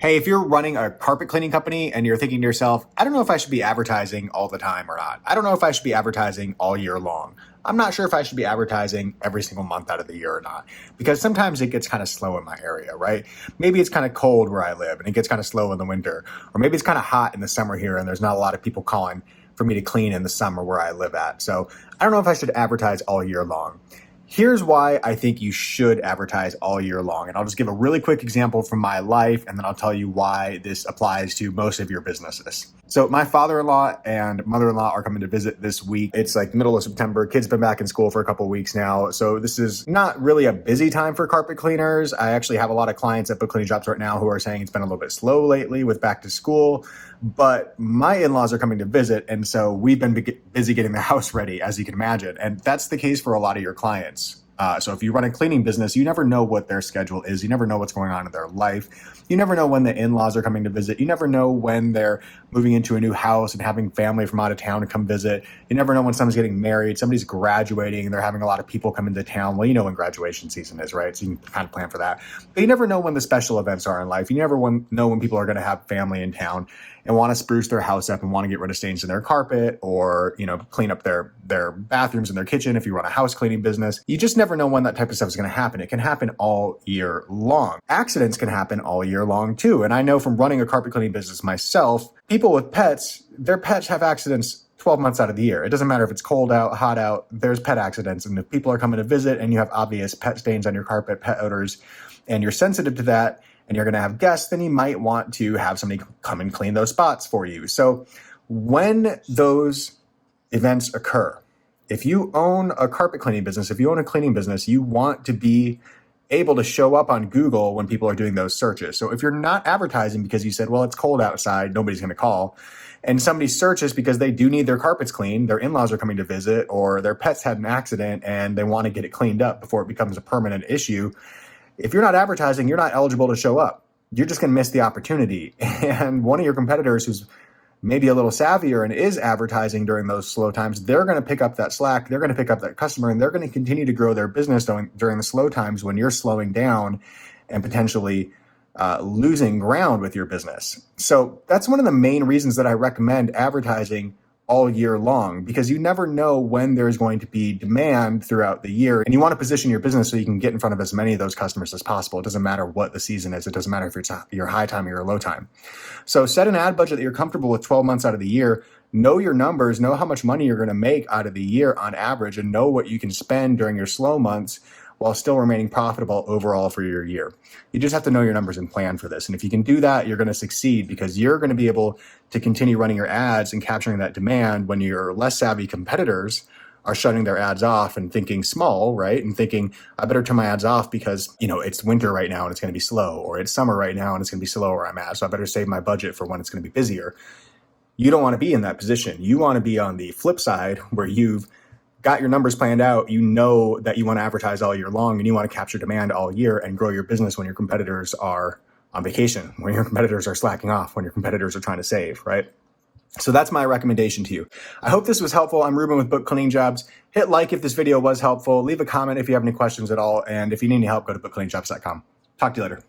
Hey, if you're running a carpet cleaning company and you're thinking to yourself, I don't know if I should be advertising all the time or not. I don't know if I should be advertising all year long. I'm not sure if I should be advertising every single month out of the year or not, because sometimes it gets kind of slow in my area, right? Maybe it's kind of cold where I live and it gets kind of slow in the winter, or maybe it's kind of hot in the summer here and there's not a lot of people calling for me to clean in the summer where I live at. So I don't know if I should advertise all year long. Here's why I think you should advertise all year long. And I'll just give a really quick example from my life, and then I'll tell you why this applies to most of your businesses. So my father-in-law and mother-in-law are coming to visit this week. It's like middle of September. Kids been back in school for a couple of weeks now. So this is not really a busy time for carpet cleaners. I actually have a lot of clients at BookCleaningJobs right now who are saying it's been a little bit slow lately with back to school. But my in-laws are coming to visit, and so we've been busy getting the house ready, as you can imagine. And that's the case for a lot of your clients. So if you run a cleaning business, you never know what their schedule is. You never know what's going on in their life. You never know when the in-laws are coming to visit. You never know when they're moving into a new house and having family from out of town to come visit. You never know when someone's getting married, somebody's graduating, and they're having a lot of people come into town. Well, you know when graduation season is, right? So you can kind of plan for that. But you never know when the special events are in life. You never know when people are going to have family in town and want to spruce their house up and want to get rid of stains in their carpet, or, you know, clean up their bathrooms and their kitchen if you run a house cleaning business. You just never know when that type of stuff is going to happen. It can happen all year long. Accidents can happen all year long too. And I know from running a carpet cleaning business myself, people with pets, their pets have accidents 12 months out of the year. It doesn't matter if it's cold out, hot out, there's pet accidents. And if people are coming to visit and you have obvious pet stains on your carpet, pet odors, and you're sensitive to that, and you're going to have guests, then you might want to have somebody come and clean those spots for you. So when those events occur, if you own a carpet cleaning business, if you own a cleaning business, you want to be able to show up on Google when people are doing those searches. So if you're not advertising because you said, well, it's cold outside, nobody's going to call, and somebody searches because they do need their carpets cleaned, their in-laws are coming to visit, or their pets had an accident and they want to get it cleaned up before it becomes a permanent issue, if you're not advertising, you're not eligible to show up. You're just going to miss the opportunity. And one of your competitors who's maybe a little savvier and is advertising during those slow times, they're going to pick up that slack. They're going to pick up that customer, and they're going to continue to grow their business during the slow times when you're slowing down and potentially losing ground with your business. So that's one of the main reasons that I recommend advertising all year long, because you never know when there's going to be demand throughout the year. And you want to position your business so you can get in front of as many of those customers as possible. It doesn't matter what the season is. It doesn't matter if it's your high time or your low time. So set an ad budget that you're comfortable with 12 months out of the year. Know your numbers, know how much money you're going to make out of the year on average, and know what you can spend during your slow months while still remaining profitable overall for your year. You just have to know your numbers and plan for this. And if you can do that, you're going to succeed, because you're going to be able to continue running your ads and capturing that demand when your less savvy competitors are shutting their ads off and thinking small, right? And thinking, I better turn my ads off because, you know, it's winter right now and it's going to be slow, or it's summer right now and it's going to be slow where I'm at. So I better save my budget for when it's going to be busier. You don't want to be in that position. You want to be on the flip side where you've got your numbers planned out, you know that you want to advertise all year long and you want to capture demand all year and grow your business when your competitors are on vacation, when your competitors are slacking off, when your competitors are trying to save, right? So that's my recommendation to you. I hope this was helpful. I'm Reuben with BookCleaningJobs. Hit like if this video was helpful. Leave a comment if you have any questions at all. And if you need any help, go to BookCleaningJobs.com. Talk to you later.